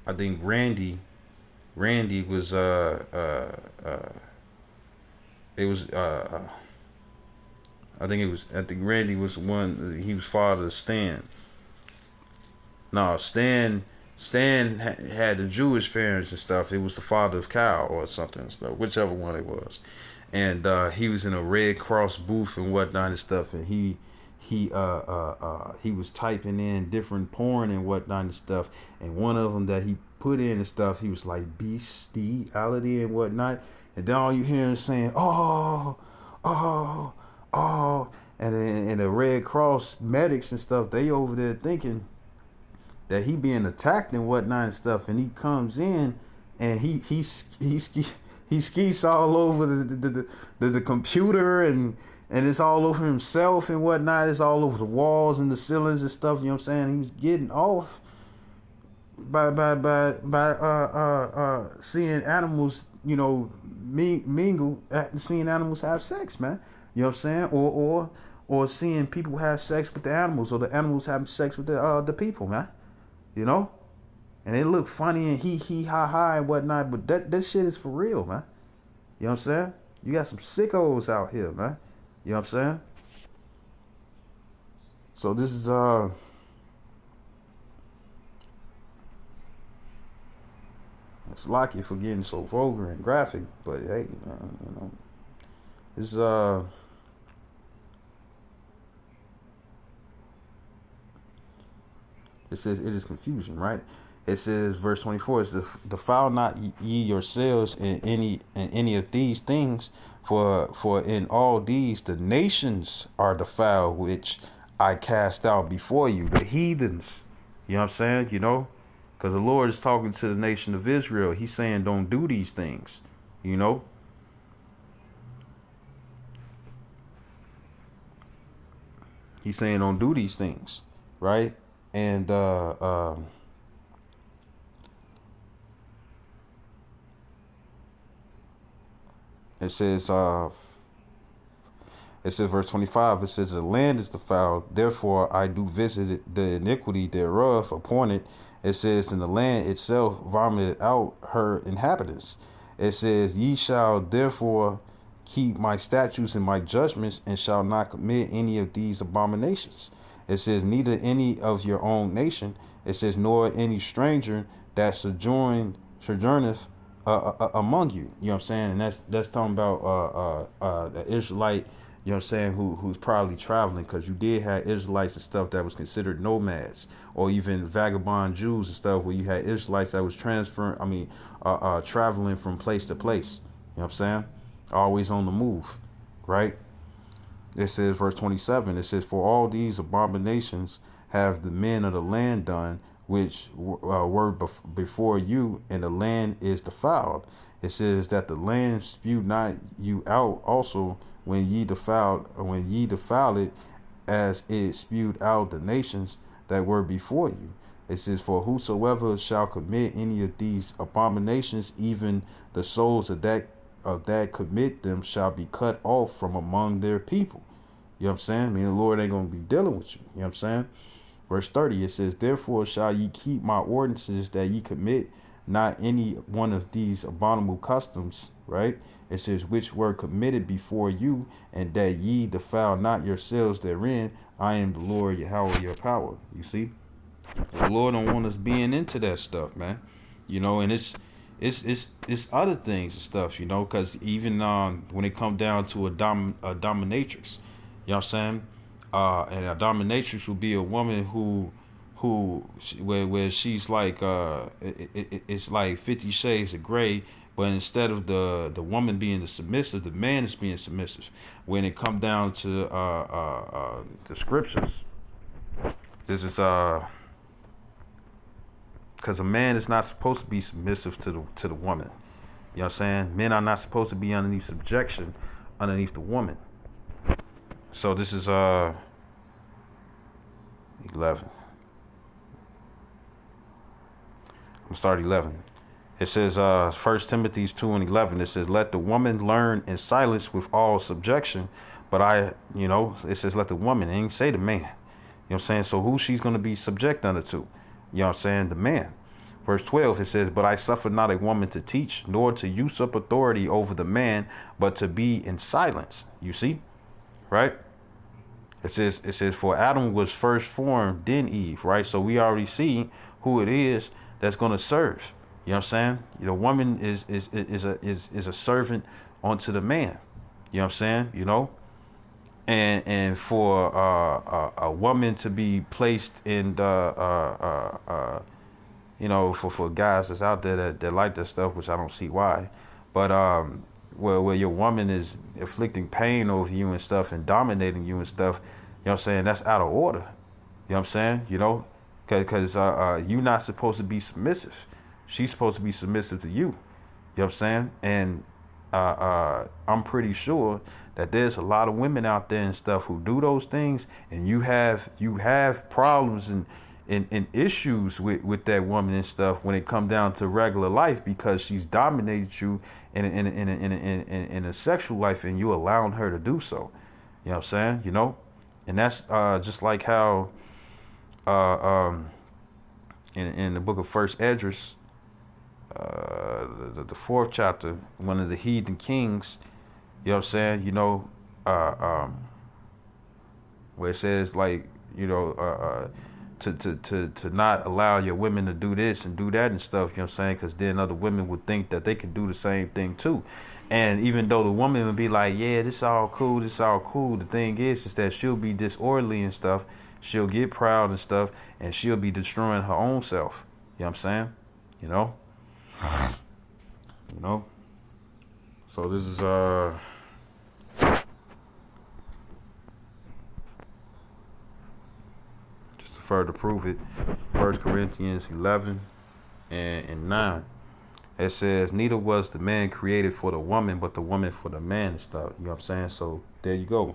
I think Randy was it was I think Randy was one. He was father of Stan. No, Stan had the Jewish parents and stuff. It was the father of Kyle or something and stuff, whichever one it was. And he was in a Red Cross booth and whatnot and stuff, and he was typing in different porn and whatnot and stuff. And one of them that he put in and stuff, he was like bestiality and whatnot. And then all you hear is saying, "Oh, oh, oh," and the Red Cross medics and stuff, they over there thinking that he being attacked and whatnot and stuff, and he comes in and he skis all over the computer, and it's all over himself and whatnot. It's all over the walls and the ceilings and stuff. You know what I'm saying? He was getting off by seeing animals, you know, mingle, seeing animals have sex, man. You know what I'm saying? Or seeing people have sex with the animals, or the animals having sex with the people, man. You know, and it look funny and he ha ha and whatnot, but that shit is for real, man. You know what I'm saying? You got some sickos out here, man. You know what I'm saying? So this is it's lucky for getting so vulgar and graphic, but hey, you know, it's it says it is confusion, right? It says verse 24, it says, defile not ye yourselves in any of these things, for in all these the nations are defiled, which I cast out before you, the heathens. You know what I'm saying? You know, because the Lord is talking to the nation of Israel. He's saying, don't do these things. You know, he's saying, don't do these things, right? And it says verse 25, it says the land is defiled, therefore I do visit the iniquity thereof upon it. It says, and the land itself vomited out her inhabitants. It says, ye shall therefore keep my statutes and my judgments, and shall not commit any of these abominations. It says, neither any of your own nation. It says, nor any stranger that sojourneth among you. You know what I'm saying? And that's talking about the Israelite, you know what I'm saying, who's probably traveling, because you did have Israelites and stuff that was considered nomads, or even vagabond Jews and stuff, where you had Israelites that was traveling from place to place. You know what I'm saying? Always on the move, right? It says, verse 27, it says, for all these abominations have the men of the land done, which were before you, and the land is defiled. It says that the land spewed not you out also when ye defile it, as it spewed out the nations that were before you. It says, for whosoever shall commit any of these abominations, even the souls of that commit them shall be cut off from among their people. You know what I'm saying? I mean, the Lord ain't going to be dealing with you. You know what I'm saying? Verse 30, it says, therefore shall ye keep my ordinances, that ye commit not any one of these abominable customs, right? It says, which were committed before you, and that ye defile not yourselves therein. I am the Lord Yahweh, your power. You see? The Lord don't want us being into that stuff, man. You know, and it's other things and stuff, you know, because even when it comes down to a dominatrix, you know what I'm saying? And a dominatrix will be a woman where she's like it's like 50 Shades of Grey, but instead of the woman being the submissive, the man is being submissive. When it come down to the scriptures, this is because a man is not supposed to be submissive to the woman. You know what I'm saying? Men are not supposed to be underneath subjection underneath the woman. So this is 11. I'm gonna start 11. It says 1 Timothy 2:11. It says, let the woman learn in silence with all subjection. But it says let the woman, it ain't say the man. You know what I'm saying? So who she's gonna be subject under to? You know what I'm saying? The man. Verse 12, it says, but I suffer not a woman to teach, nor to usurp authority over the man, but to be in silence. You see, right? It says, for Adam was first formed, then Eve, right? So we already see who it is that's going to serve. You know what I'm saying? You know, woman is a servant unto the man. You know what I'm saying? You know, and for a woman to be placed in the you know, for guys that's out there that like that stuff, which I don't see why, but where your woman is inflicting pain over you and stuff and dominating you and stuff, you know what I'm saying, that's out of order. You know what I'm saying? You know, because you're not supposed to be submissive. She's supposed to be submissive to you. You know what I'm saying? And I'm pretty sure that there's a lot of women out there and stuff who do those things, and you have problems and issues with that woman and stuff when it come down to regular life, because she's dominated you in a sexual life, and you allowing her to do so. You know what I'm saying? You know, and that's just like how in the book of First Esdras, the fourth chapter, one of the heathen kings, you know what I'm saying, you know, where it says, like, you know, to not allow your women to do this and do that and stuff, you know what I'm saying, because then other women would think that they could do the same thing too. And even though the woman would be like, yeah, this all cool, the thing is that she'll be disorderly and stuff, she'll get proud and stuff, and she'll be destroying her own self. You know what I'm saying? You know? You know? So this is just to further prove it, 1 Corinthians 11 and 9. It says, neither was the man created for the woman, but the woman for the man and stuff. You know what I'm saying? So there you go.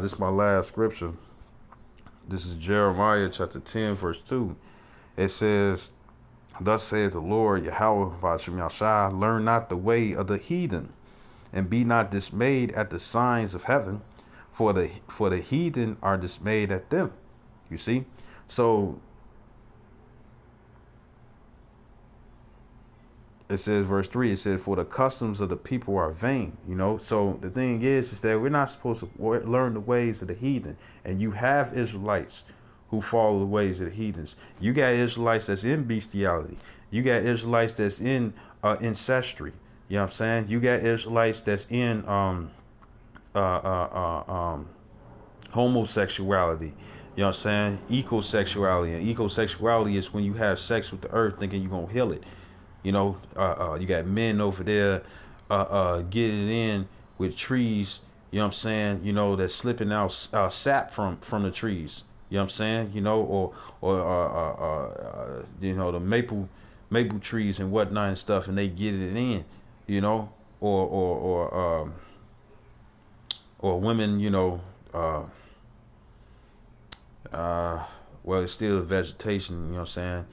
This is my last scripture. This is Jeremiah chapter 10, verse 2. It says, thus saith the Lord Yahweh Vashim Yashai, learn not the way of the heathen, and be not dismayed at the signs of heaven, for the heathen are dismayed at them. You see? So it says, verse 3, it says, for the customs of the people are vain. You know, so the thing is that we're not supposed to learn the ways of the heathen. And you have Israelites who follow the ways of the heathens. You got Israelites that's in bestiality. You got Israelites that's in Incestry. You know what I'm saying? You got Israelites that's in homosexuality. You know what I'm saying? Ecosexuality. And ecosexuality is when you have sex with the earth thinking you're going to heal it. You know, you got men over there getting in with trees, you know what I'm saying, you know, that's slipping out sap from the trees. You know what I'm saying? You know, or you know, the maple trees and whatnot and stuff, and they get it in, you know, or women, you know, well, it's still vegetation, you know what I'm saying?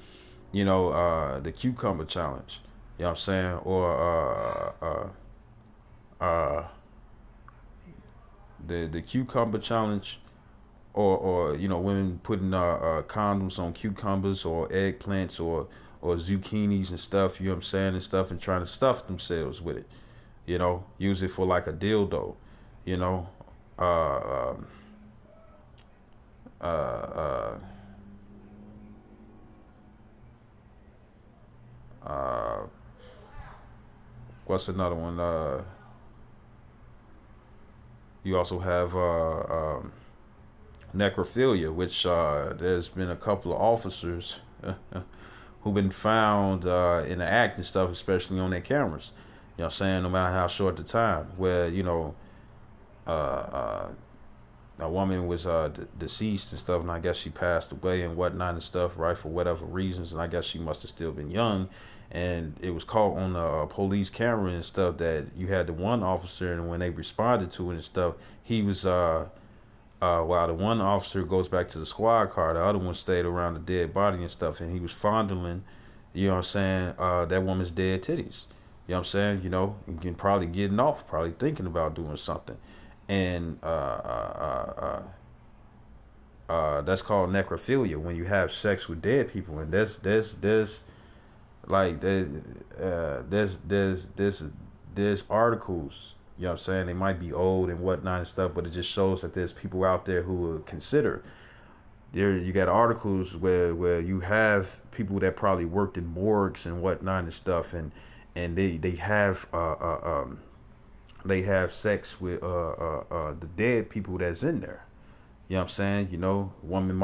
You know, the cucumber challenge, you know what I'm saying? Or the cucumber challenge, or you know, women putting condoms on cucumbers or eggplants or zucchinis and stuff, you know what I'm saying, and stuff, and trying to stuff themselves with it, you know, use it for like a dildo, you know, what's another one? You also have necrophilia, which there's been a couple of officers who've been found in the act and stuff, especially on their cameras. You know what I'm saying? No matter how short the time, where, you know, a woman was deceased and stuff, and I guess she passed away and whatnot and stuff, right, for whatever reasons, and I guess she must have still been young, and it was caught on the police camera and stuff that you had the one officer, and when they responded to it and stuff, he was while the one officer goes back to the squad car, the other one stayed around the dead body and stuff, and he was fondling, you know what I'm saying, that woman's dead titties. You know what I'm saying? You know, you can probably getting off, probably thinking about doing something. And That's called necrophilia, when you have sex with dead people. And there's like there's articles, you know what I'm saying, they might be old and whatnot and stuff, but it just shows that there's people out there who will consider. There you got articles where you have people that probably worked in morgues and whatnot and stuff, and they have sex with the dead people that's in there. You know what I'm saying? You know, a woman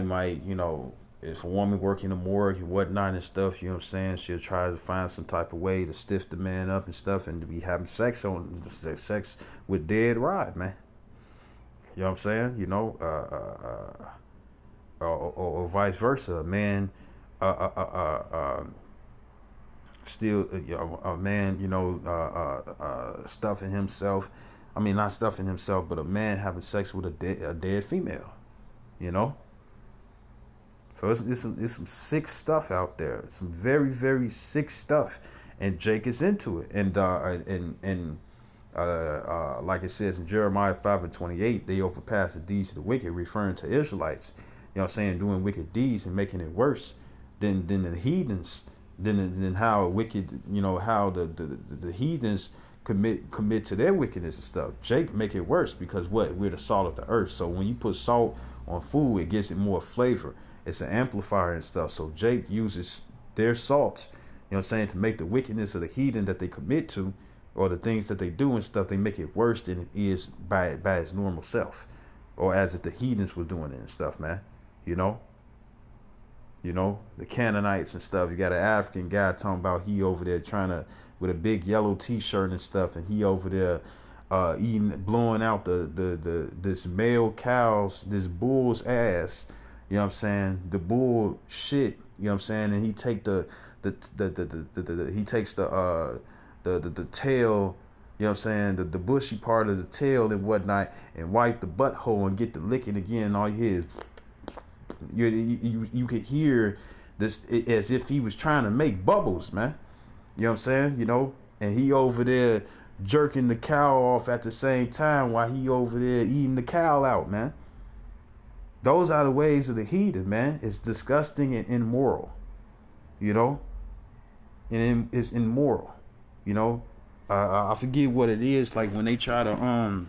might, you know, if a woman working in a morgue and whatnot and stuff, you know what I'm saying, she'll try to find some type of way to stiff the man up and stuff, and to be having sex with dead rod, man. You know what I'm saying? You know, or vice versa. A man, still, a man, you know, stuffing himself. I mean, not stuffing himself, but a man having sex with a dead female. You know. So it's some sick stuff out there. Some very, very sick stuff, and Jake is into it. And like it says in Jeremiah 5:28, they overpass the deeds of the wicked, referring to Israelites. You know what I'm saying, doing wicked deeds and making it worse than the heathens, than how wicked, you know, how the heathens commit to their wickedness and stuff. Jake make it worse because what? We're the salt of the earth. So when you put salt on food, it gives it more flavor. It's an amplifier and stuff. So Jake uses their salt, you know what I'm saying, to make the wickedness of the heathen that they commit to, or the things that they do and stuff, they make it worse than it is by its normal self, or as if the heathens was doing it and stuff, man. You know, the Canaanites and stuff. You got an African guy talking about he over there trying to, with a big yellow T-shirt and stuff, and he over there blowing out this male cow's, this bull's ass. You know what I'm saying? The bull shit. You know what I'm saying? And he take he takes the tail, you know what I'm saying, the bushy part of the tail and whatnot, and wipe the butthole and get the licking again. And all you hear is you could hear this as if he was trying to make bubbles, man. You know what I'm saying? You know, and he over there jerking the cow off at the same time while he over there eating the cow out, man. Those are the ways of the heathen, man. It's disgusting and immoral, you know, and it's immoral. You know, I forget what it is. Like when they try to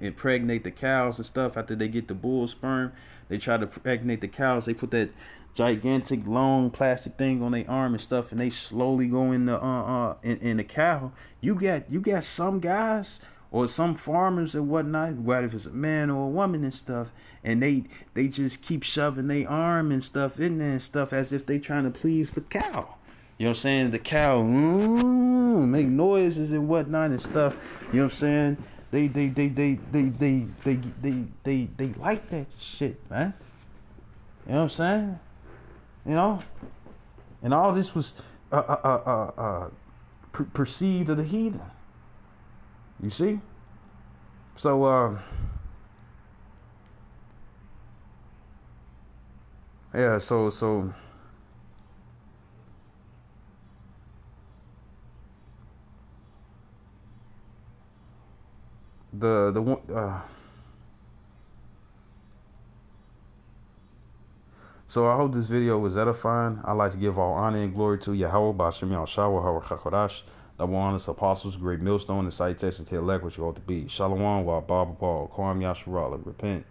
impregnate the cows and stuff after they get the bull sperm. They try to impregnate the cows. They put that gigantic long plastic thing on their arm and stuff, and they slowly go in the cow. You got some guys or some farmers and whatnot, whether if it's a man or a woman and stuff, and they just keep shoving their arm and stuff in there and stuff as if they trying to please the cow. You know what I'm saying? The cow make noises and whatnot and stuff. You know what I'm saying? They like that shit, man. You know what I'm saying? You know? And all this was perceived of the heathen. You see? So yeah, so the one so I hope this video was edifying. I'd like to give all honor and glory to Yahweh, Bashim Yahshua, Hawar Chakodash, the honest apostles, great millstone, and sight text to elect what you ought to be. Shalom, wa Baba Paul, Kwam Yasharala, repent.